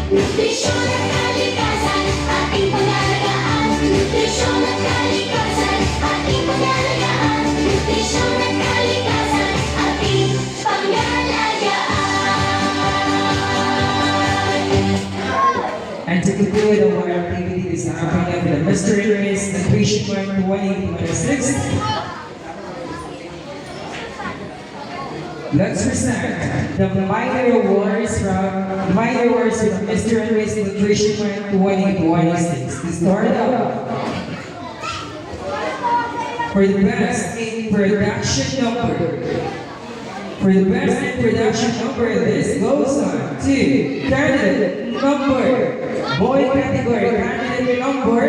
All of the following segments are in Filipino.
Nutrisyon at kalikasan, ating pangalagaan. Nutrisyon at kalikasan, ating pangalagaan. Nutrisyon at kalikasan, ating pangalagaan. And to conclude our activity this afternoon, the Mr. and Miss Nutrition Month 2026. Let's present the minor awards from Mr. and Miss Nutrition Month 2026. To start up, for the best in production number. For the best in production number, this goes on to candidate number, boy category, candidate number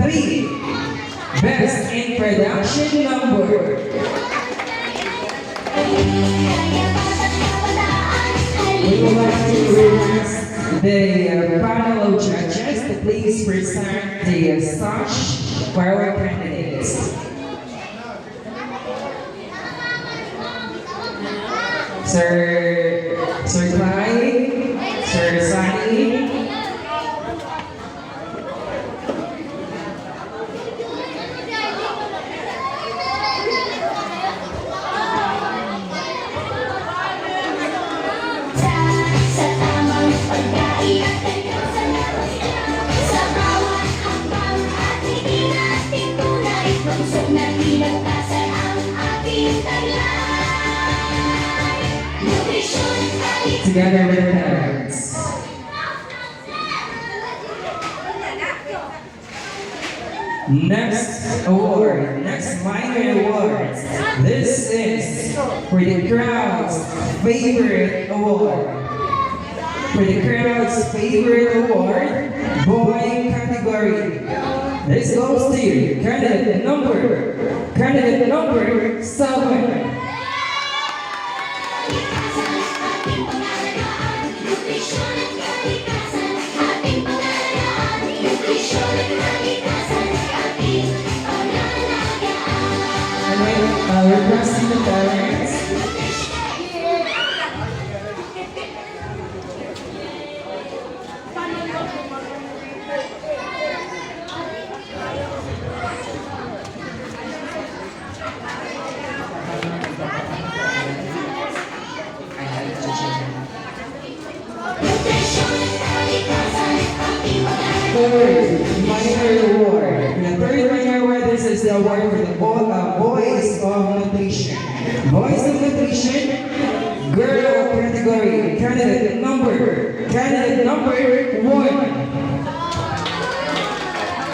3. Best in production number. We would like to request the panel of judges to please present the such for our candidates. Sir Clyde, Sir Sunny. Sa tamang pagkain at sa bawat hakbang at hindi natin tunay, busog na pinagtasan ang ating taglay. Nutrisyon at kalikasan. Together with the parents. Next award, next minor awards. This is for the crowd's favorite award. For the crowd's favorite award, boy category. This goes to candidate number 7. Ating pangalagaan, nutrisyon at kalikasan. Ating pangalagaan, nutrisyon at kalikasan. Ating pangalagaan. And I'm requesting the parents. Nutrisyon at kalikasan. Ating pangalagaan. Third minor award. The third minor award, this is the award for the boys of nutrition. Boys of nutrition, girl category. Candidate number 1.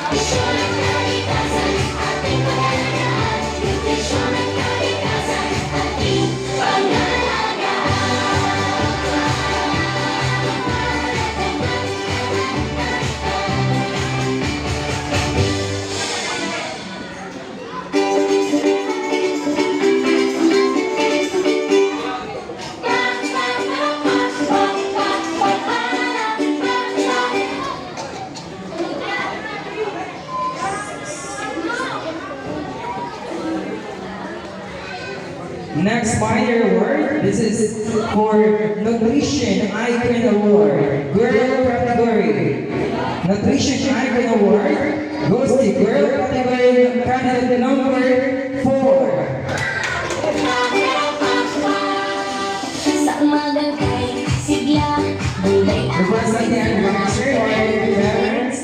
Nutrisyon at kalikasan. Ating pangalagaan. Nutrisyon at kalikasan. Ating Next minor award, this is for Nutrition Icon Award, girl category. Nutrition Icon Award goes to girl category, candidate number 4. sa umagang kay sigla, gulay ang Requesting the advisor or the parents.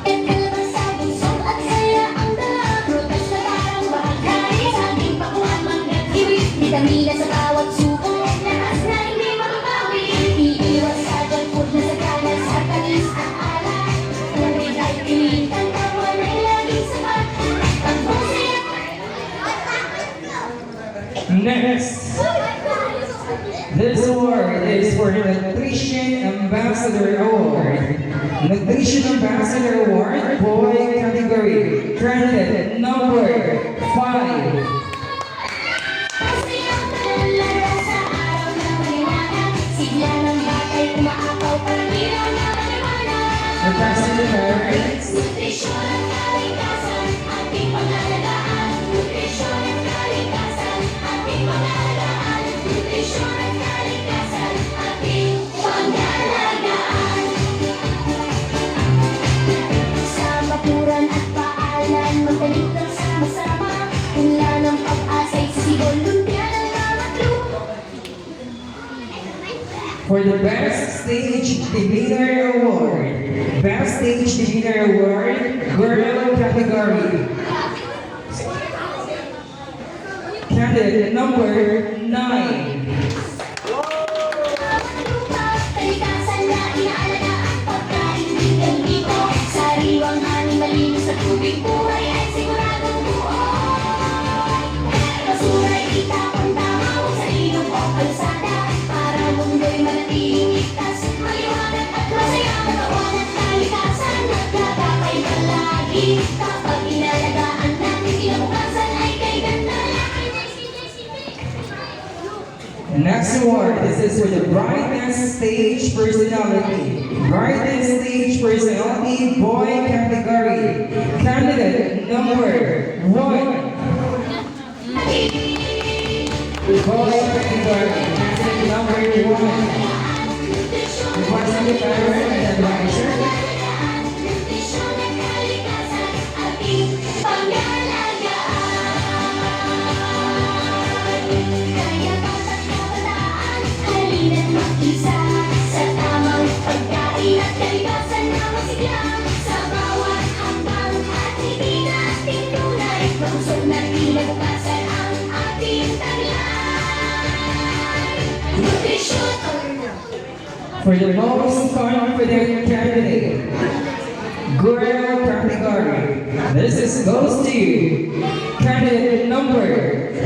kalabasa, busog at saya ang dala. Prutas na parang bahagay sa ating pakuan, mangga, kiwi, vitamina sa bawat suko. Lakas na hindi mababawi, iiwas sa junk food na saganas at tamis at alay. Tubig ay pilitan, kawan ay laging sapat. Pagbusin. Next, this award is for the Nutrition Ambassador Award. Nutrition Ambassador Award, boy category, candidate number 5. Kasi ang talala sa araw na maliwanag, sigla ng batay umaapaw, parang ilaw na maliwanag. Requesting the parents. Nutrisyon at kalikasan, ating pangalagaan. Nutrisyon at kalikasan, pangalagaan, nutrisyon at kalikasan, ating pangalagaan. Sa bakuran at paalan, magtanim ng sama-sama, punla ng pag-asa'y sisigol, lumpia ng mga truko. For the Best Stage Demeanor Award, Best Stage Demeanor Award, Girl category. Candidate number 9. Kalikasan na inaalaga ang pagkain bigyan dito. Sariwang hangin malinis sa tubig, buhay ay siguradong buhay. Basura'y itapon tama o sa ilog o kalsada, para mundo'y manatiling ligtas, maliwanag at masaya. Katawan at kalikasan nagkakapay palagi, kapag inalagaan natin kinabukasan ay kay ganda. Next award, this is for the Brightest Stage Personality. Brightest Stage Personality Boy category. Candidate number 1. Boy category. Candidate number 1. Requesting the camera and advisor. Nutrisyon at kalikasan, ating pangalagaan. Kaya bawat kabataan, halina't mag-isa sa tamang pagkain at kalikasan na masiglang. Sa bawat hakbang at hindi nating tunay, mausog na kinabukasan ang ating taglay. Nutrisyon. For the most confident candidate, girl category. This is goes to candidate number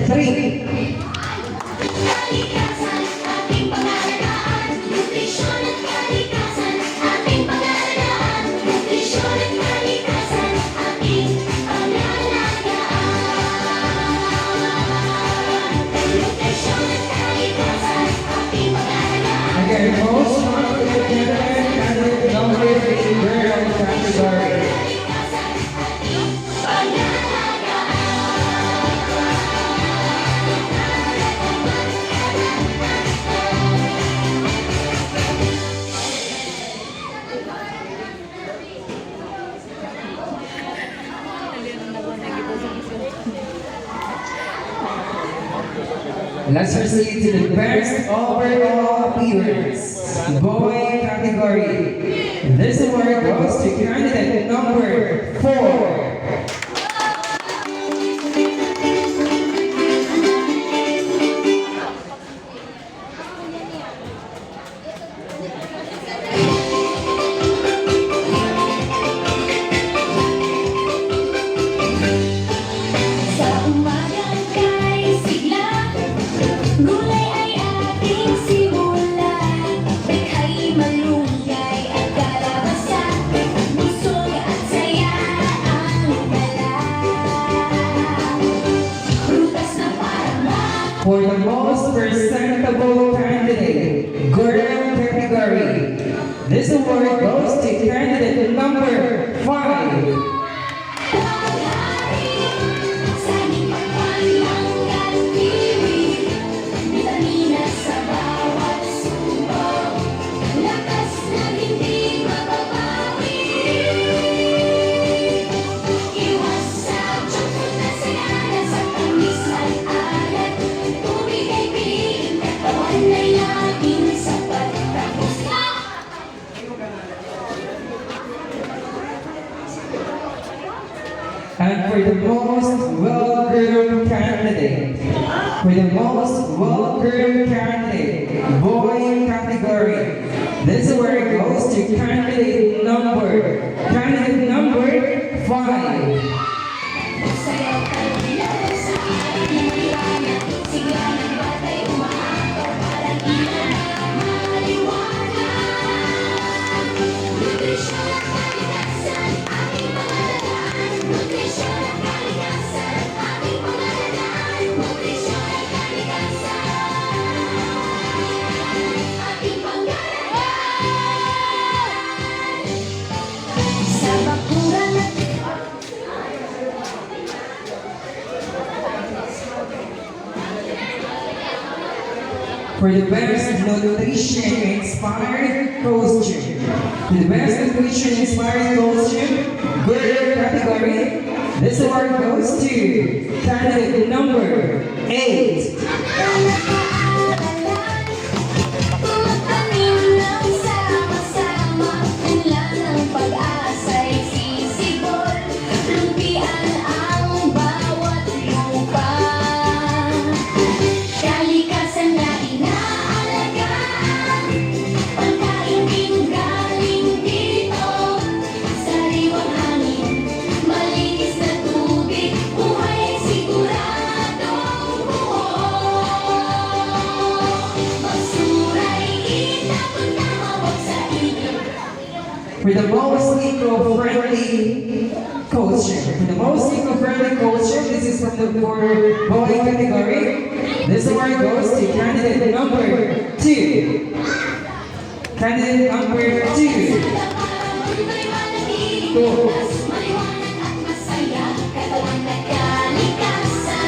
3. Kalikasan, ating pangalagaan. Nutrisyon at kalikasan, ating pangalagaan. Nutrisyon at kalikasan, ating pangalagaan. Nutrisyon at kalikasan, ating pangalagaan. Again, most confident candidate, candidate number 3, girl category. Kalikasan, ating pangalagaan. Let's proceed to the best overall appearance, boy category. This award goes to candidate number 4. Sa umagang kay sigla, gulay ay ating simulan. Ika'y malunggay at kalabasan, busog at saya ang dala. Prutas na parang For the most presentable candidate, girl category. This award goes to candidate number 5. saging, pagpanganggan, kiwi, vitamina sa bawat subo, lakas na hindi mababawi. Iwas sa junk food na sagana, sa tamis at alat, tubig ay piliin, katawan ay laging sapat. Tapos And for the most well-groomed candidate, boy category, this award goes to candidate number 5. sayaw tayo bilang sa ating liwanag, sigla ng batay umaakaw, parang ilaw na maliwanag. Nutrisyon at kalikasan, ating pangalagaan. Nutrisyon at kalikasan, ating pangalagaan. Nutrisyon at kalikasan, ating pangalagaan. For the best nutrition inspired costume. For the best nutrition inspired costume, girl category, this award goes to candidate number 8. Tumatanim lang sama-sama, ulan ng pag-asa'y sisibol, lumpian ang bawat lupa. Kalikasan na inaalagaan, pagkain din galing dito, sariwang hangin, malinis na tubig, buhay ay siguradong buo. Basura'y itapon na mawag sa ilog. For the most eco-friendly costume. For the most eco-friendly costume, this is from the boy category. This award goes to candidate number 2. Candidate number 2. Mas maliwanag at masaya, katawan at kalikasan.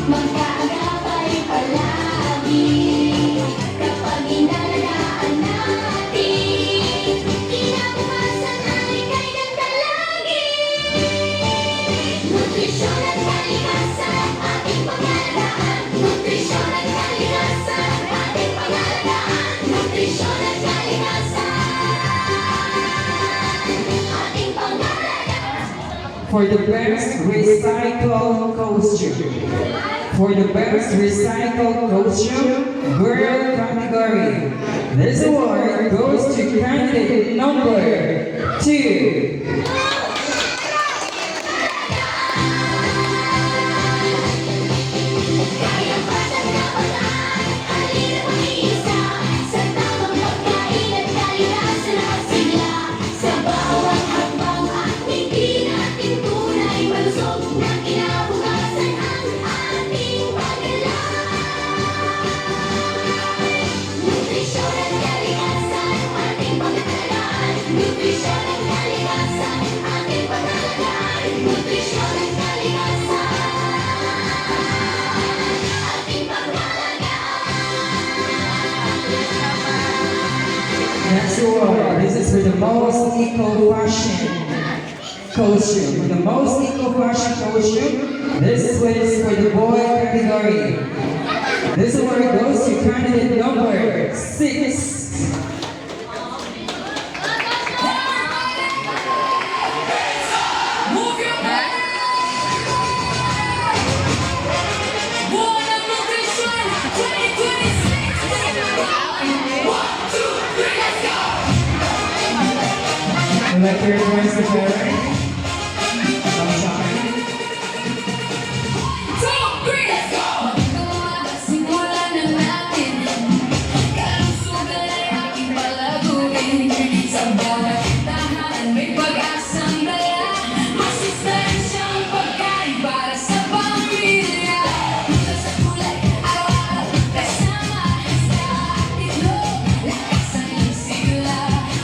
Magkaagapay palagi, kapag inalagaan natin, kinabukasan ay kay ganda lagi. Nutrisyon at kalikasan, ating pangalagaan. Nutrisyon at kalikasan, ating pangalagaan. Nutrisyon at kalikasan, ating pangalagaan. For the best recycled costume. For the best recycled costume, girl category. This award goes to candidate number 2. Kaya batang kabataan, halina mag-iisa, sa tamang pagkain at kalikasan na sigla. Sa bawat hakbang ating natin tunay, malusog na kinabukasan ang ating paglalay. Nutrisyon at kalikasan, ating pangalagaan. Nutrisyon at kalikasan, ating pangalagaan. Nutrisyon at kalikasan, ating pangalagaan. Next award, this is for the most eco-fashion costume. For the most eco-fashion costume, this is for the boy category. This award goes to candidate number 6. Move your body. Buwan ng nutrisyon 2026. 1, 2, 3, let's go. Would like your voice to share? Come shine. 2, 3, let's go. Simulan na natin. Kalusugan ay aking palaguin. Sa bawat tahanan may pag-asang dala. Masustansyang pagkain para sa pamilya. Mula sa kulay, araw-araw kasama sa itlog. Lakasan ng sigla.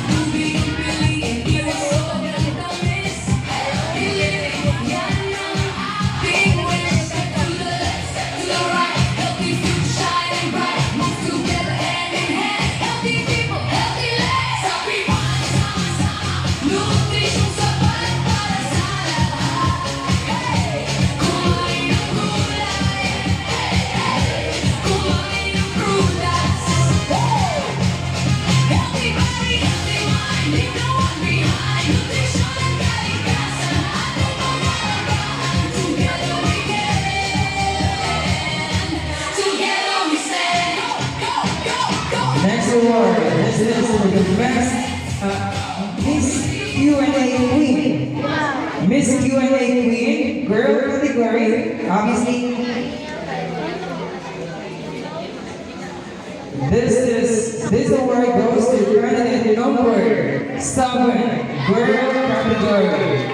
Tubig ang piliin, iwas sobrang tamis. Healthy living, yan ang ating wish. Step to the left, step to the right. Healthy food, shining bright. Move together hand in hand. Healthy people, healthy lives. Everyone, sama-sama. Nutrisyon sapat para sa lahat. Hey! Kumain ng gulay. Hey, hey! Kumain ng prutas. Hey! Healthy body, healthy mind. Leave no one behind. Nutrisyon at kalikasan, ating pangalagaan. Together we can. Together we stand. Go, go, go, go. Next award, this is for the best Miss Q&A Queen. Miss Q&A Queen, girl category, obviously. This award goes to candidate number 7, girl category.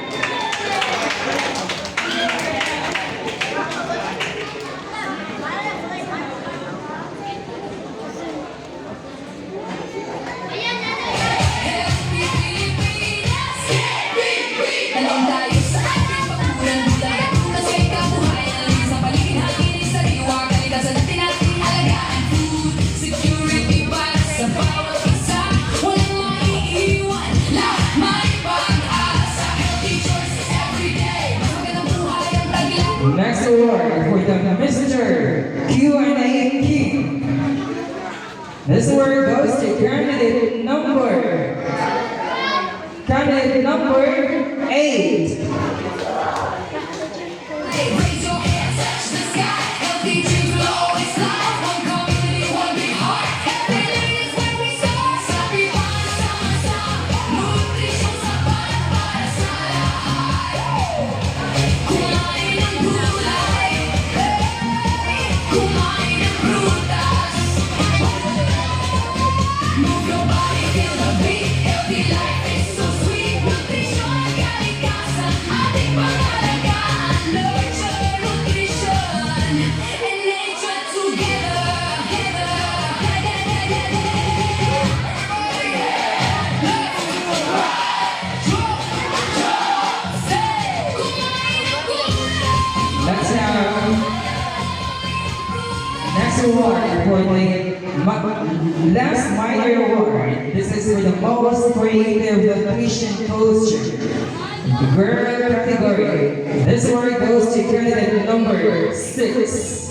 Kasi kabuhayan, sa paligid, hangin, sariwa, kalikasan natin alagaan. Next award for the Mr. Q&A King. This award goes to candidate number 8. Raise your hands, touch the sky. Healthy dreams will always fly. One community, one big heart. Heaven is where we start. Sabi sama-sama, nutrisyon sa para sa lahat. Kumain ng gulay, kumain ng prutas. Move your body, feel the beat. Healthy life is so sweet. Nutrisyon, kalikasan, ating pangalagaan. Nurture, nutrition, and nature together. Next award for the last minor award. This is for the most creative nutrition culture. Girl category. This award goes to candidate number 6.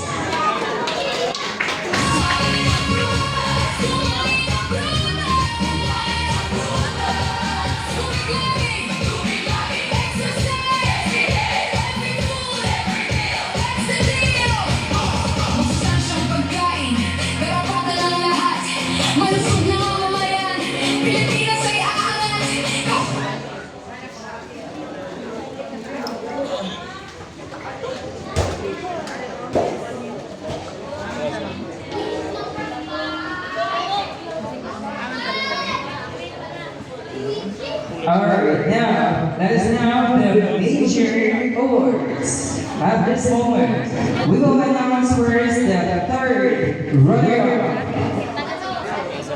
Alright, now let us now the major awards. At this moment, we will announce first the third runner-up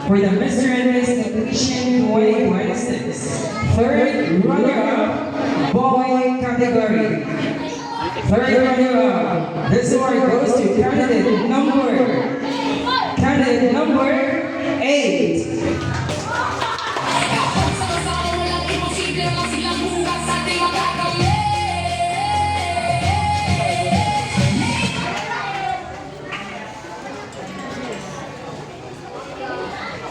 for the Mr. and Miss Nutrition 2026. Third runner-up, boy category. Third runner-up, this award goes to candidate number 8.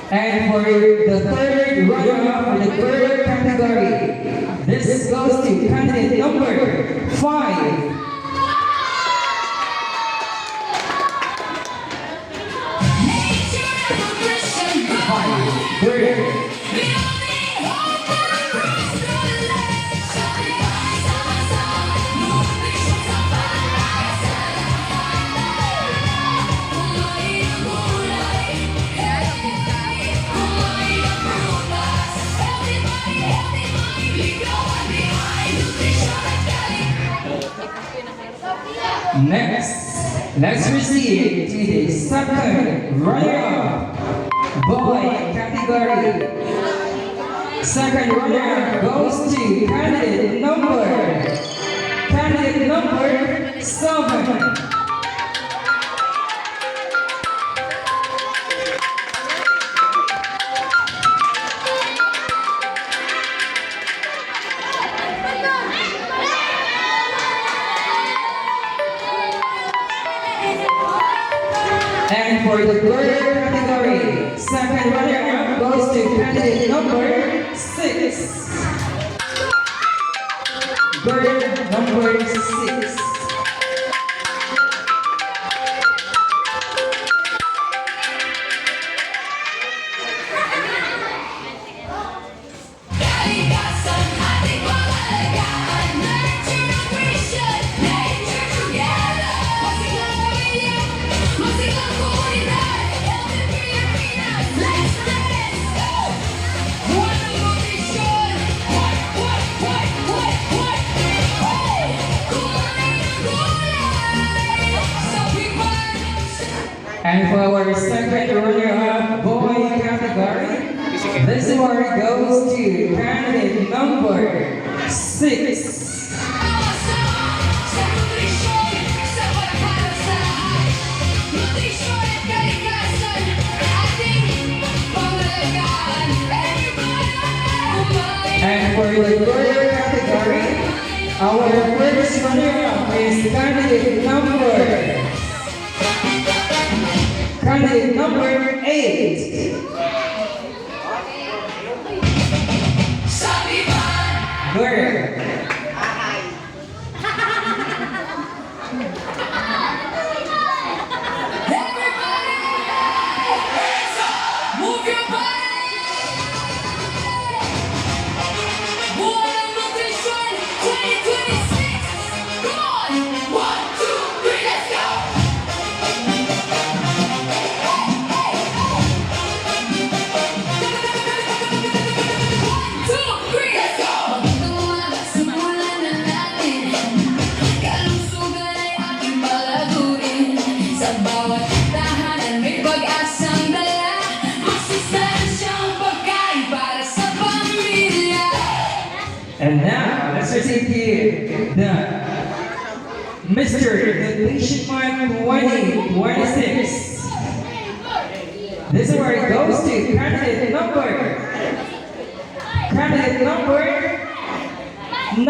And for the third runner-up for the girl category, this goes to candidate number 5. Girl. Next, let's proceed to the second runner-up, boy category. Second runner-up goes to candidate number 7. And for the girl category, second runner-up goes to candidate number 6. Girl number 6. Kalikasan, ating pangalagaan. Nurture, nutrition, nature together. Masiglang pamilya, masiglang komunidad. Healthy Pilipinas, let's go! Walang nutrisyon, what? Hey! Kumain ng gulay, sabihan. And for our second runner-up, boy category, this award goes to candidate number 6. Sa nutrisyon, sa para sa lahat. Nutrisyon at kalikasan, ating pangalagaan. Everybody, kumain And for the girl category, Our first runner-up is candidate number 8. Sabi ba? Girl. Move your body! Buwan Nutrition 2026! Come on! 1, 2, 3, let's go! One, two, three, let's go! Magandang umaga, simulan na natin. Kalusugan ay ating palaguin. Sa bawat tahanan may pag-asang dala. Masustansyang pagkain para sa pamilya. And now, let's receive the Mr. Nutrition Month 2026. This award goes to candidate number 9.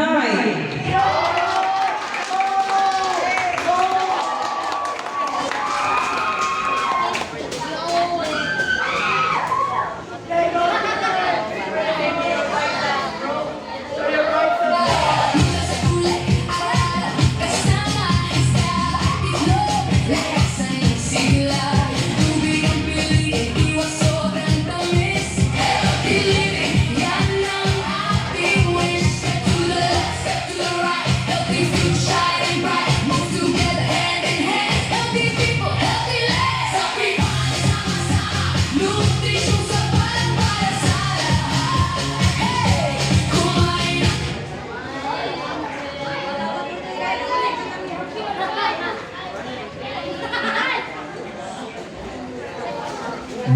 Mula sa kulay, araw, kasama, estaba, itlog, lakasan ng sigla. Tubig ang piliin, iwas sobrang tamis. Healthy living, yan ang ating wish. Step to the left, step to the right. Healthy food, shining bright. Move together, hand in hand. Healthy people, healthy lives. Sabihan, sama-sama. Nutrisyon sa balang para sa lahat. Hey, kumain na.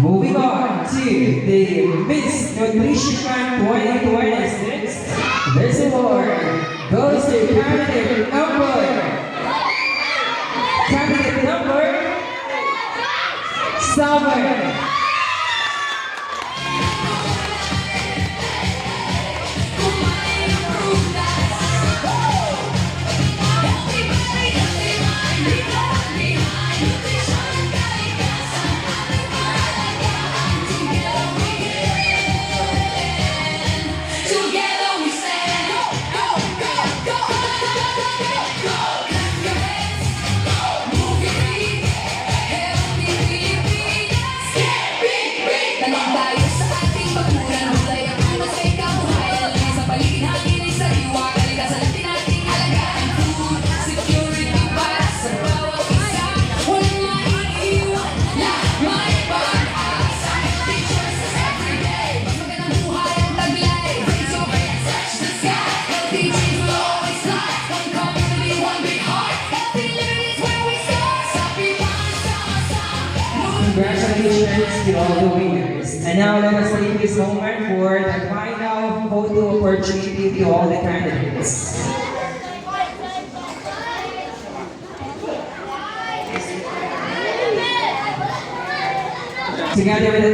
Moving on to the Miss Nutrition Month 2026. This award goes to candidate number 7. Kumain ng prutas. Healthy body, healthy mind. Di lahat behind. Nutrisyon at kalikasan. Ating pahalagahan. Together we can. Together we stand. Go, go, go, go. Go, clap your hands. Move your feet. Healthy Pilipinas. Get big, big. Tanong tayo sa ating bakuran. Hulay ang ulas ay kabuhayan. Langis sa paligid, hangin ay sariwa. Kalikasan natin ating alagaan. Food security para sa bawat isa. Walang maiiwan. Lahat may pag-asa. Healthy choices every day. Mas magandang buhay ang taglay. Raise your hands, touch the sky. Healthy genes will always fly. One community, one big heart. Healthy living is where we start. Sabi pa, sama-sama. Congratulations to all the winners. And now let us take this moment for the final photo opportunity to all the candidates. Together with the